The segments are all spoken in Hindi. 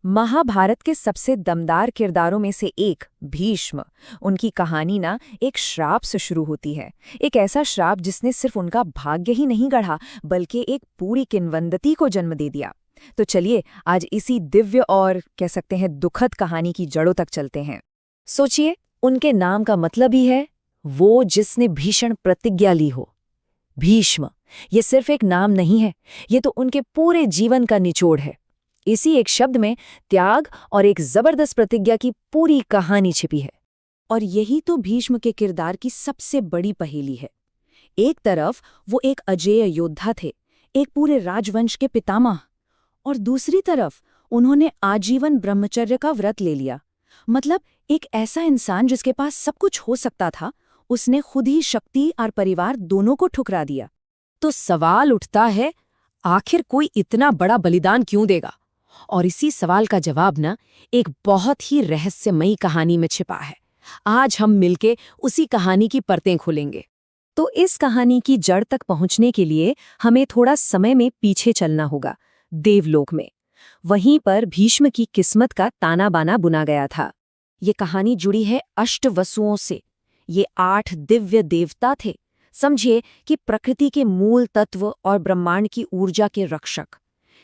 महाभारत के सबसे दमदार किरदारों में से एक भीष्म। उनकी कहानी ना एक श्राप से शुरू होती है। एक ऐसा श्राप जिसने सिर्फ उनका भाग्य ही नहीं गढ़ा बल्कि एक पूरी किंवदंती को जन्म दे दिया। तो चलिए आज इसी दिव्य और कह सकते हैं दुखद कहानी की जड़ों तक चलते हैं। सोचिए, उनके नाम का मतलब ही है वो जिसने भीषण प्रतिज्ञा ली हो। भीष्म ये सिर्फ एक नाम नहीं है, ये तो उनके पूरे जीवन का निचोड़ है। इसी एक शब्द में त्याग और एक जबरदस्त प्रतिज्ञा की पूरी कहानी छिपी है। और यही तो भीष्म के किरदार की सबसे बड़ी पहेली है। एक तरफ वो एक अजेय योद्धा थे, एक पूरे राजवंश के पितामह, और दूसरी तरफ उन्होंने आजीवन ब्रह्मचर्य का व्रत ले लिया। मतलब एक ऐसा इंसान जिसके पास सब कुछ हो सकता था, उसने खुद ही शक्ति और परिवार दोनों को ठुकरा दिया। तो सवाल उठता है, आखिर कोई इतना बड़ा बलिदान क्यों देगा? और इसी सवाल का जवाब ना एक बहुत ही रहस्यमयी कहानी में छिपा है। आज हम मिलके उसी कहानी की परतें खोलेंगे। तो इस कहानी की जड़ तक पहुंचने के लिए हमें थोड़ा समय में पीछे चलना होगा, देवलोक में। वहीं पर भीष्म की किस्मत का ताना बाना बुना गया था। ये कहानी जुड़ी है अष्टवसुओं से। ये 8 दिव्य देवता थे। समझिए कि प्रकृति के मूल तत्व और ब्रह्मांड की ऊर्जा के रक्षक।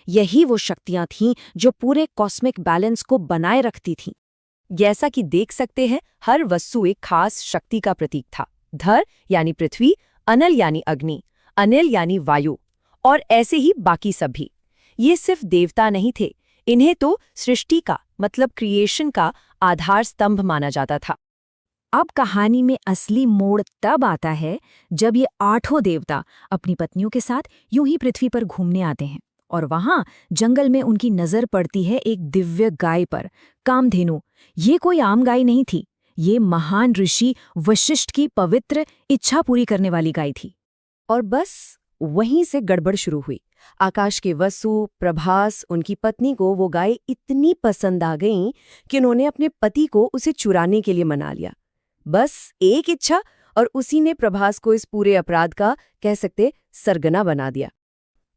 यही वो शक्तियां थीं जो पूरे कॉस्मिक बैलेंस को बनाए रखती थीं। जैसा कि देख सकते हैं, हर वस्तु एक खास शक्ति का प्रतीक था। धर यानी पृथ्वी, अनल यानी अग्नि, अनिल यानी वायु, और ऐसे ही बाकी सब भी। ये सिर्फ देवता नहीं थे, इन्हें तो सृष्टि का मतलब क्रिएशन का आधार स्तंभ माना जाता था। अब कहानी में असली मोड़ तब आता है जब ये 8 देवता अपनी पत्नियों के साथ यूं ही पृथ्वी पर घूमने आते हैं, और वहां जंगल में उनकी नजर पड़ती है एक दिव्य गाय पर, कामधेनु। ये कोई आम गाय नहीं थी, ये महान ऋषि वशिष्ठ की पवित्र इच्छा पूरी करने वाली गाय थी। और बस वहीं से गड़बड़ शुरू हुई। आकाश के वसु प्रभास, उनकी पत्नी को वो गाय इतनी पसंद आ गई कि उन्होंने अपने पति को उसे चुराने के लिए मना लिया। बस एक इच्छा, और उसी ने प्रभास को इस पूरे अपराध का कह सकते सरगना बना दिया।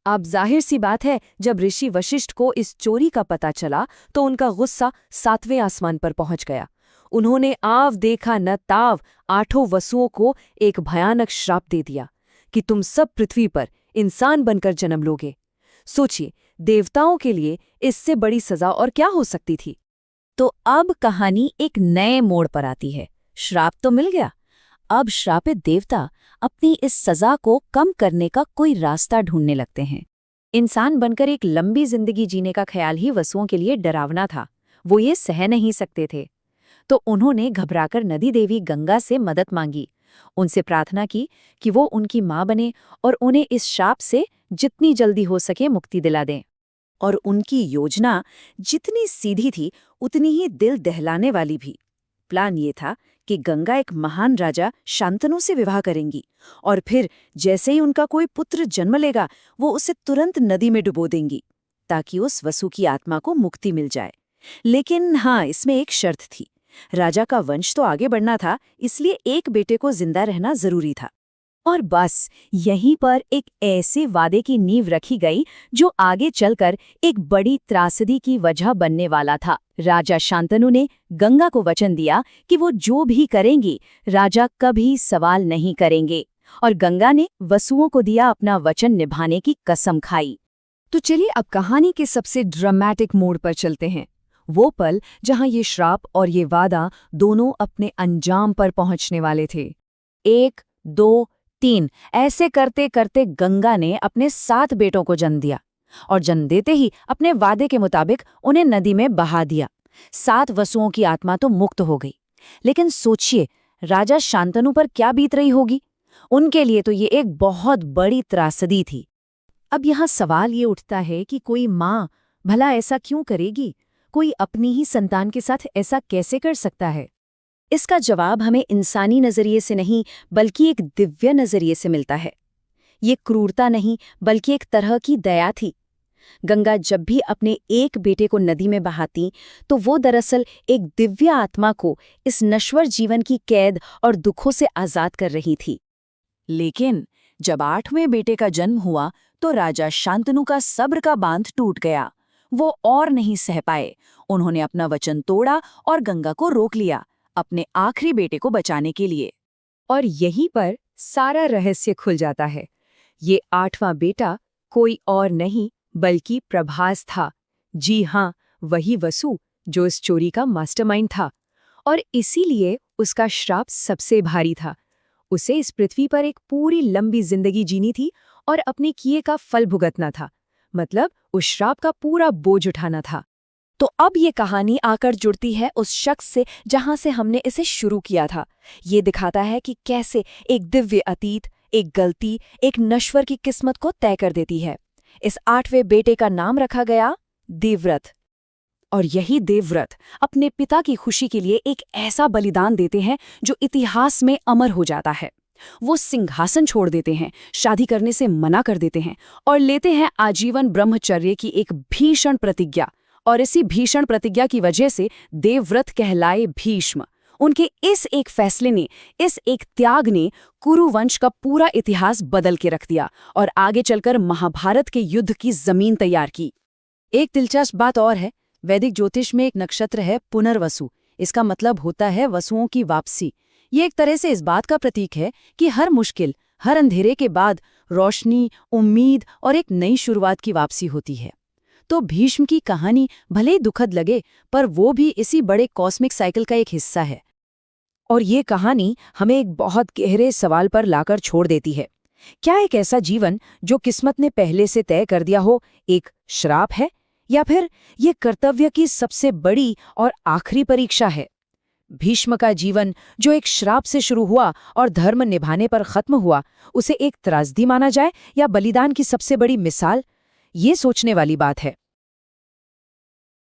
अब जाहिर सी बात है, जब ऋषि वशिष्ठ को इस चोरी का पता चला तो उनका गुस्सा 7वें आसमान पर पहुंच गया। उन्होंने आव देखा न ताव 8 वसुओं को एक भयानक श्राप दे दिया कि तुम सब पृथ्वी पर इंसान बनकर जन्म लोगे। सोचिए, देवताओं के लिए इससे बड़ी सजा और क्या हो सकती थी? तो अब कहानी एक नए मोड़ पर आती है। श्राप तो मिल गया, अब श्रापित देवता अपनी इस सजा को कम करने का कोई रास्ता ढूंढने लगते हैं। इंसान बनकर एक लंबी जिंदगी जीने का ख्याल ही वसुओं के लिए डरावना था। वो ये सह नहीं सकते थे। तो उन्होंने घबराकर नदी देवी गंगा से मदद मांगी, उनसे प्रार्थना की कि वो उनकी मां बने और उन्हें इस शाप से जितनी जल्दी हो सके मुक्ति दिला दें। और उनकी योजना जितनी सीधी थी उतनी ही दिल दहलाने वाली भी। प्लान ये था कि गंगा एक महान राजा शांतनु से विवाह करेंगी, और फिर जैसे ही उनका कोई पुत्र जन्म लेगा वो उसे तुरंत नदी में डुबो देंगी, ताकि उस वसु की आत्मा को मुक्ति मिल जाए। लेकिन हाँ, इसमें एक शर्त थी। राजा का वंश तो आगे बढ़ना था, इसलिए एक बेटे को जिंदा रहना जरूरी था। और बस यहीं पर एक ऐसे वादे की नींव रखी गई जो आगे चलकर एक बड़ी त्रासदी की वजह बनने वाला था। राजा शांतनु ने गंगा को वचन दिया कि वो जो भी करेंगी राजा कभी सवाल नहीं करेंगे, और गंगा ने वसुओं को दिया अपना वचन निभाने की कसम खाई। तो चलिए अब कहानी के सबसे ड्रामेटिक मोड़ पर चलते हैं। वो पल जहां ये श्राप और ये वादा दोनों अपने अंजाम पर पहुंचने वाले थे। 1, 2, 3 ऐसे करते करते गंगा ने अपने 7 बेटों को जन्म दिया, और जन्म देते ही अपने वादे के मुताबिक उन्हें नदी में बहा दिया। 7 वसुओं की आत्मा तो मुक्त हो गई। लेकिन सोचिए, राजा शांतनु पर क्या बीत रही होगी? उनके लिए तो ये एक बहुत बड़ी त्रासदी थी। अब यहाँ सवाल ये उठता है कि कोई माँ भला ऐसा क्यों करेगी? कोई अपनी ही संतान के साथ ऐसा कैसे कर सकता है? इसका जवाब हमें इंसानी नजरिए से नहीं बल्कि एक दिव्य नजरिए से मिलता है। ये क्रूरता नहीं बल्कि एक तरह की दया थी। गंगा जब भी अपने एक बेटे को नदी में बहाती तो वो दरअसल एक दिव्य आत्मा को इस नश्वर जीवन की कैद और दुखों से आजाद कर रही थी। लेकिन जब 8वें बेटे का जन्म हुआ तो राजा शांतनु का सब्र का बांध टूट गया। वो और नहीं सह पाए। उन्होंने अपना वचन तोड़ा और गंगा को रोक लिया, अपने आखिरी बेटे को बचाने के लिए। और यहीं पर सारा रहस्य खुल जाता है। ये 8वां बेटा कोई और नहीं बल्कि प्रभास था। जी हाँ, वही वसु जो इस चोरी का मास्टरमाइंड था। और इसीलिए उसका श्राप सबसे भारी था। उसे इस पृथ्वी पर एक पूरी लंबी जिंदगी जीनी थी और अपने किए का फल भुगतना था। मतलब उस श्राप का पूरा बोझ उठाना था। तो अब ये कहानी आकर जुड़ती है उस शख्स से जहां से हमने इसे शुरू किया था। ये दिखाता है कि कैसे एक दिव्य अतीत, एक गलती, एक नश्वर की किस्मत को तय कर देती है। इस 8वें बेटे का नाम रखा गया देवव्रत। और यही देवव्रत अपने पिता की खुशी के लिए एक ऐसा बलिदान देते हैं जो इतिहास में अमर हो जाता है। वो सिंहासन छोड़ देते हैं, शादी करने से मना कर देते हैं और लेते हैं आजीवन ब्रह्मचर्य की एक भीषण प्रतिज्ञा। और इसी भीषण प्रतिज्ञा की वजह से देवव्रत कहलाए भीष्म। उनके इस एक फैसले ने, इस एक त्याग ने कुरु वंश का पूरा इतिहास बदल के रख दिया और आगे चलकर महाभारत के युद्ध की जमीन तैयार की। एक दिलचस्प बात और है, वैदिक ज्योतिष में एक नक्षत्र है पुनर्वसु। इसका मतलब होता है वसुओं की वापसी। ये एक तरह से इस बात का प्रतीक है कि हर मुश्किल, हर अंधेरे के बाद रोशनी, उम्मीद और एक नई शुरुआत की वापसी होती है। तो भीष्म की कहानी भले ही दुखद लगे, पर वो भी इसी बड़े कॉस्मिक साइकिल का एक हिस्सा है। और ये कहानी हमें एक बहुत गहरे सवाल पर लाकर छोड़ देती है। क्या एक ऐसा जीवन जो किस्मत ने पहले से तय कर दिया हो एक श्राप है, या फिर ये कर्तव्य की सबसे बड़ी और आखिरी परीक्षा है? भीष्म का जीवन जो एक श्राप से शुरू हुआ और धर्म निभाने पर खत्म हुआ, उसे एक त्रासदी माना जाए या बलिदान की सबसे बड़ी मिसाल? ये सोचने वाली बात है।